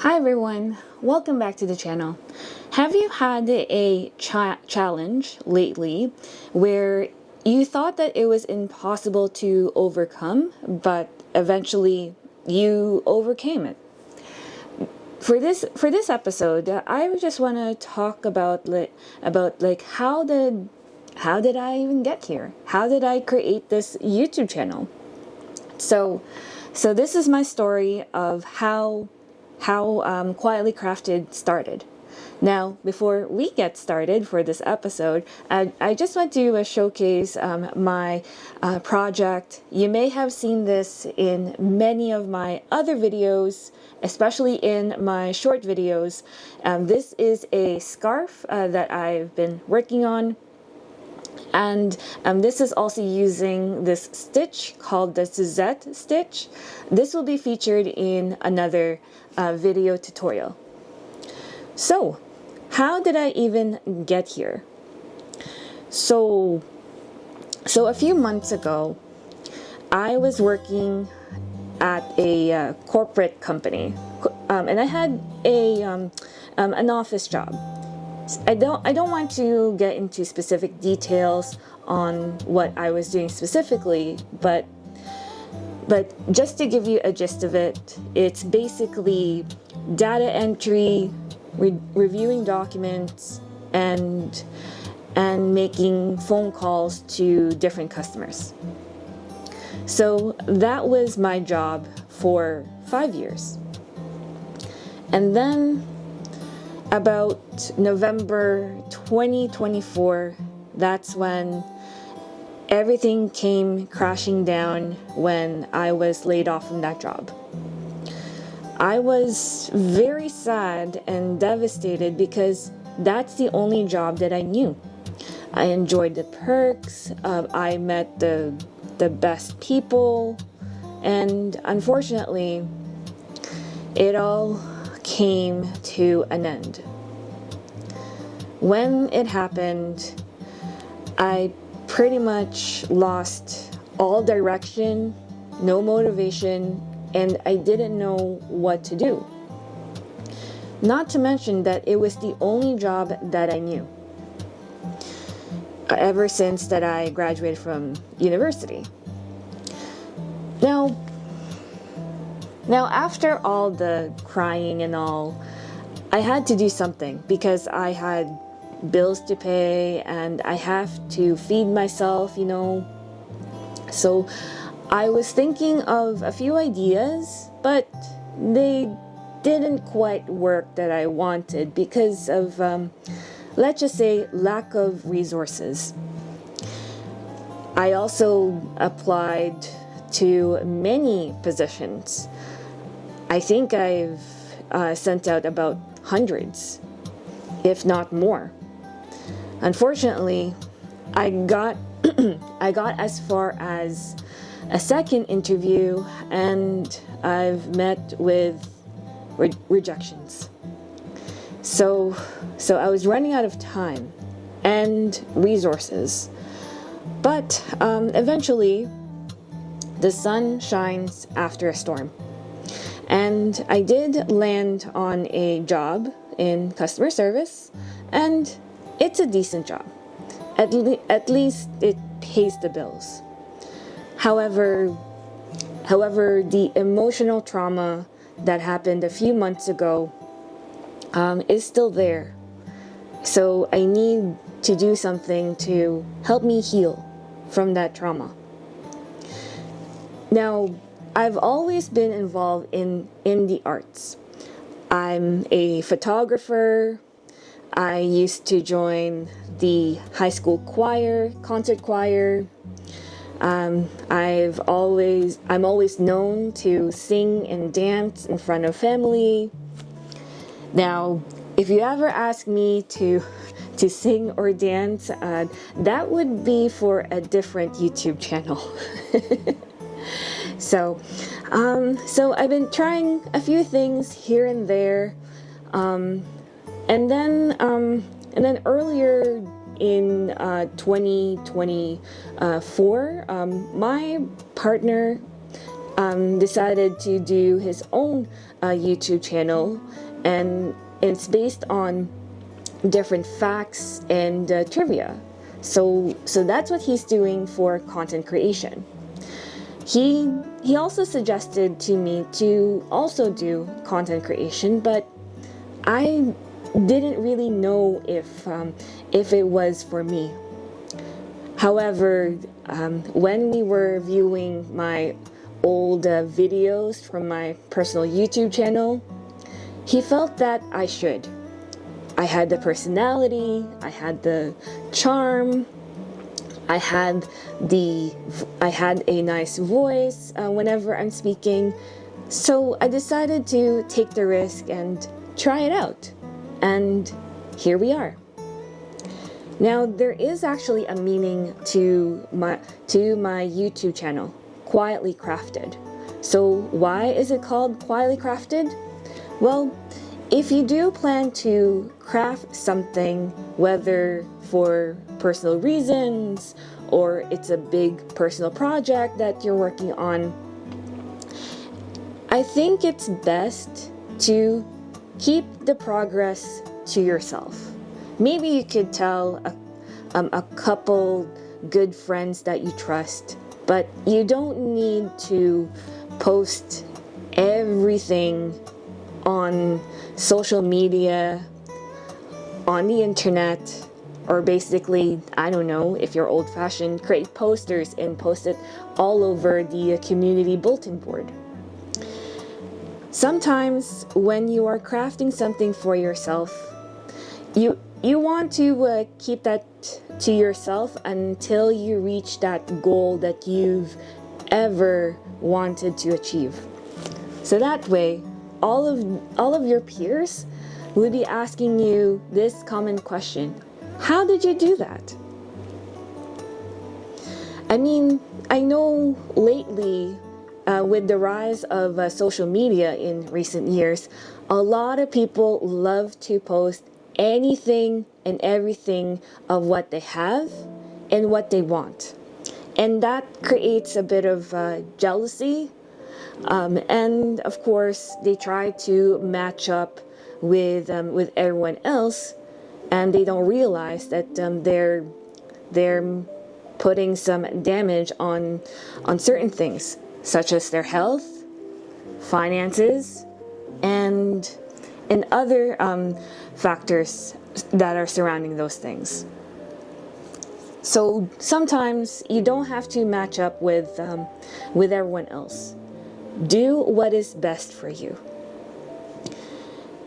Hi everyone, welcome back to the channel. Have you had a challenge lately where you thought that it was impossible to overcome, but eventually you overcame it? For this episode, I just want to talk about how did I even get here? How did I create this YouTube channel? So this is my story of how Quietly Crafted started. Now, before we get started for this episode, I just want to showcase my project. You may have seen this in many of my other videos, especially in my short videos. This is a scarf that I've been working on. And this is also using this stitch called the Suzette stitch. This will be featured in another video tutorial. So, how did I even get here? So a few months ago, I was working at a corporate company, and I had an office job. I don't want to get into specific details on what I was doing specifically, but just to give you a gist of it, it's basically data entry, reviewing documents, and making phone calls to different customers. So that was my job for 5 years. And then about November 2024, that's when everything came crashing down when I was laid off from that job. I was very sad and devastated because that's the only job that I knew. I enjoyed the perks, I met the best people, and unfortunately, it all came to an end. When it happened, I pretty much lost all direction, no motivation, and I didn't know what to do. Not to mention that it was the only job that I knew ever since that I graduated from university. Now, after all the crying and all, I had to do something because I had bills to pay and I have to feed myself, So I was thinking of a few ideas, but they didn't quite work that I wanted because of, let's just say, lack of resources. I also applied to many positions. I think I've sent out about hundreds, if not more. Unfortunately, I got as far as a second interview, and I've met with rejections. So I was running out of time and resources. But eventually, the sun shines after a storm. And I did land on a job in customer service, and it's a decent job. At least it pays the bills. However, the emotional trauma that happened a few months ago is still there. So I need to do something to help me heal from that trauma. Now, I've always been involved in the arts. I'm a photographer. I used to join the high school choir, concert choir. I'm always known to sing and dance in front of family. Now, if you ever ask me to sing or dance, that would be for a different YouTube channel. So I've been trying a few things here and there, and then earlier in 2024, my partner decided to do his own YouTube channel, and it's based on different facts and trivia. So that's what he's doing for content creation. He also suggested to me to also do content creation, but I didn't really know if it was for me. However, when we were viewing my old videos from my personal YouTube channel, he felt that I should. I had the personality, I had the charm, I had a nice voice whenever I'm speaking. So I decided to take the risk and try it out. And here we are. Now, there is actually a meaning to my YouTube channel, Quietly Crafted. So why is it called Quietly Crafted? Well, if you do plan to craft something, whether for personal reasons or it's a big personal project that you're working on, I think it's best to keep the progress to yourself. Maybe you could tell a couple good friends that you trust, but you don't need to post everything on social media, on the internet, or basically, I don't know, if you're old-fashioned, create posters and post it all over the community bulletin board. Sometimes when you are crafting something for yourself, you want to keep that to yourself until you reach that goal that you've ever wanted to achieve. So that way, all of your peers will be asking you this common question: how did you do that? I mean, I know lately, with the rise of social media in recent years, a lot of people love to post anything and everything of what they have and what they want. And that creates a bit of jealousy. And of course, they try to match up with everyone else, and they don't realize that they're putting some damage on certain things, such as their health, finances, and other factors that are surrounding those things. So sometimes you don't have to match up with everyone else. Do what is best for you.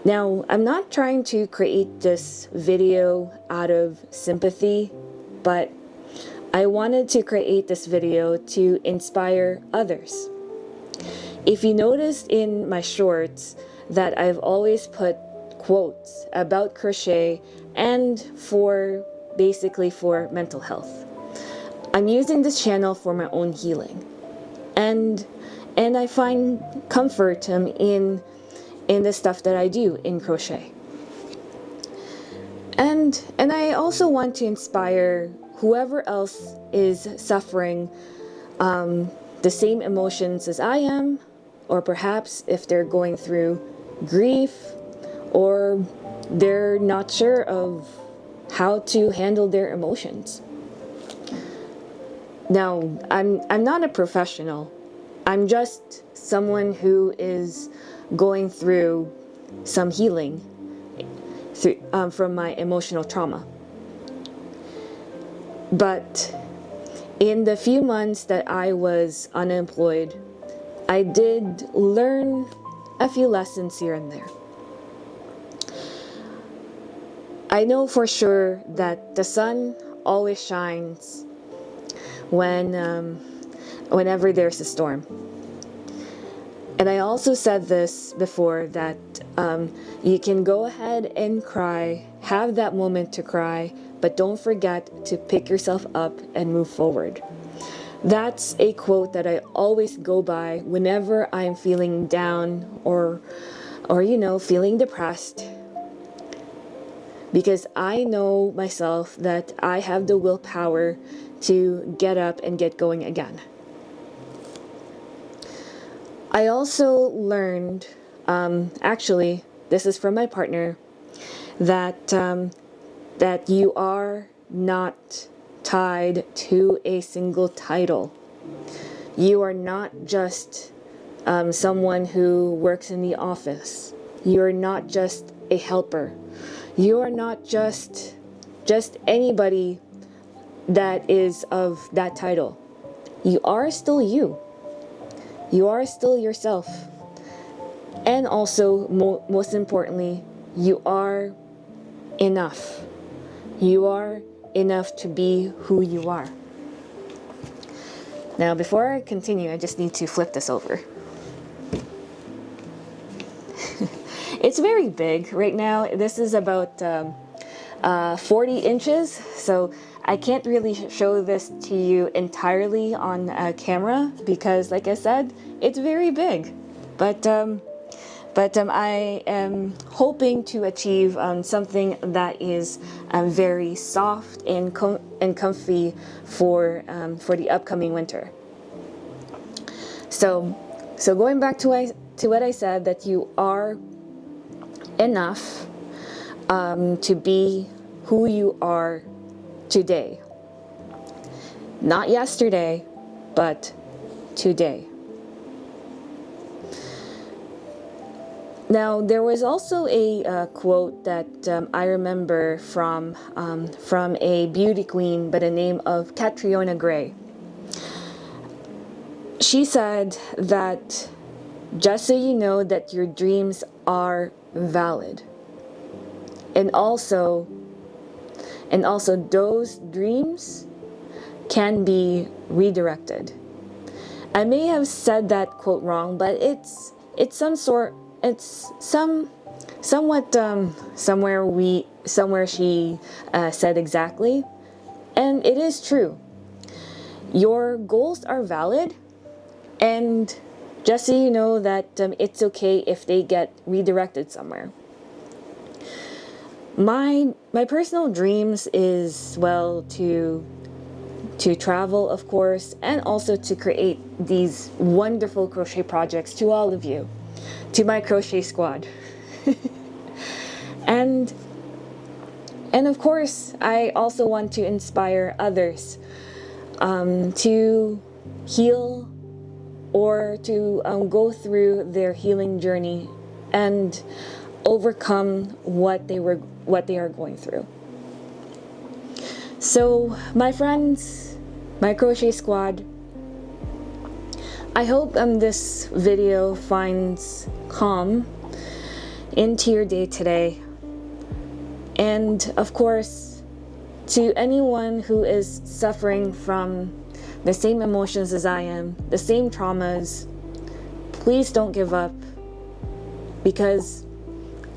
Now, I'm not trying to create this video out of sympathy, but I wanted to create this video to inspire others. If you noticed in my shorts that I've always put quotes about crochet and basically for mental health. I'm using this channel for my own healing. And I find comfort in the stuff that I do in crochet. And I also want to inspire whoever else is suffering the same emotions as I am, or perhaps if they're going through grief, or they're not sure of how to handle their emotions. Now, I'm not a professional. I'm just someone who is going through some healing from my emotional trauma. But in the few months that I was unemployed, I did learn a few lessons here and there. I know for sure that the sun always shines whenever there's a storm. And I also said this before, that you can go ahead and cry, have that moment to cry, but don't forget to pick yourself up and move forward. That's a quote that I always go by whenever I'm feeling down or feeling depressed. Because I know myself that I have the willpower to get up and get going again. I also learned, actually, this is from my partner, that that you are not tied to a single title. You are not just someone who works in the office. You're not just a helper. You are not just anybody that is of that title. You are still you. You are still yourself. And also, most importantly, you are enough. You are enough to be who you are. Now, before I continue, I just need to flip this over. It's very big right now. This is about 40 inches, so I can't really show this to you entirely on camera because, like I said, it's very big. But I am hoping to achieve something that is very soft and comfy for the upcoming winter. So going back to what I said, that you are enough to be who you are today. Not yesterday, but today. Now, there was also a quote that I remember from a beauty queen by the name of Catriona Gray. She said that, just so you know that your dreams are valid. And also those dreams can be redirected. I may have said that quote wrong, but it's somewhat somewhere she said exactly, and it is true. Your goals are valid, and just so you know that it's okay if they get redirected somewhere. My personal dreams is, well, to travel, of course, and also to create these wonderful crochet projects to all of you, to my crochet squad. and of course, I also want to inspire others to heal or to go through their healing journey and overcome what they are going through. So, my friends, my crochet squad, I hope this video finds calm into your day today. And of course, to anyone who is suffering from the same emotions as I am, the same traumas, please don't give up, because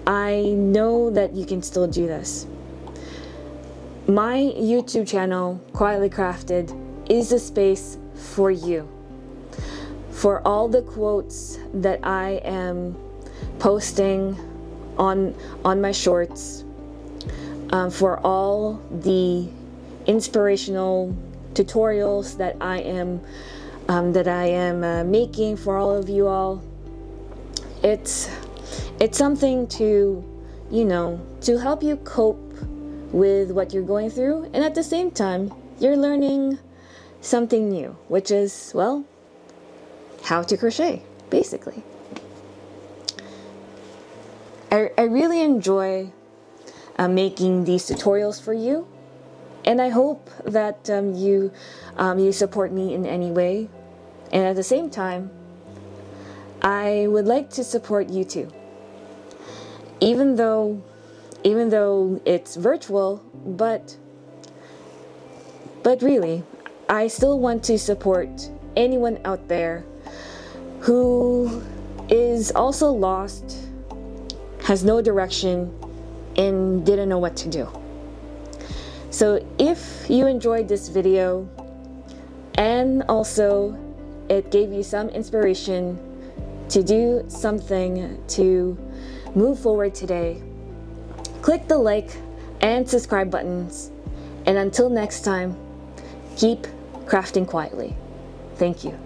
I know that you can still do this. My YouTube channel, Quietly Crafted, is a space for you. For all the quotes that I am posting on my shorts, for all the inspirational tutorials that I am making for all of you all. It's something to, to help you cope with what you're going through, and at the same time you're learning something new, which is, well, how to crochet, basically. I really enjoy making these tutorials for you, and I hope that you support me in any way. And at the same time, I would like to support you too. Even though it's virtual, but really, I still want to support anyone out there who is also lost, has no direction, and didn't know what to do. So if you enjoyed this video, and also it gave you some inspiration to do something to move forward today, click the like and subscribe buttons. And until next time, keep crafting quietly. Thank you.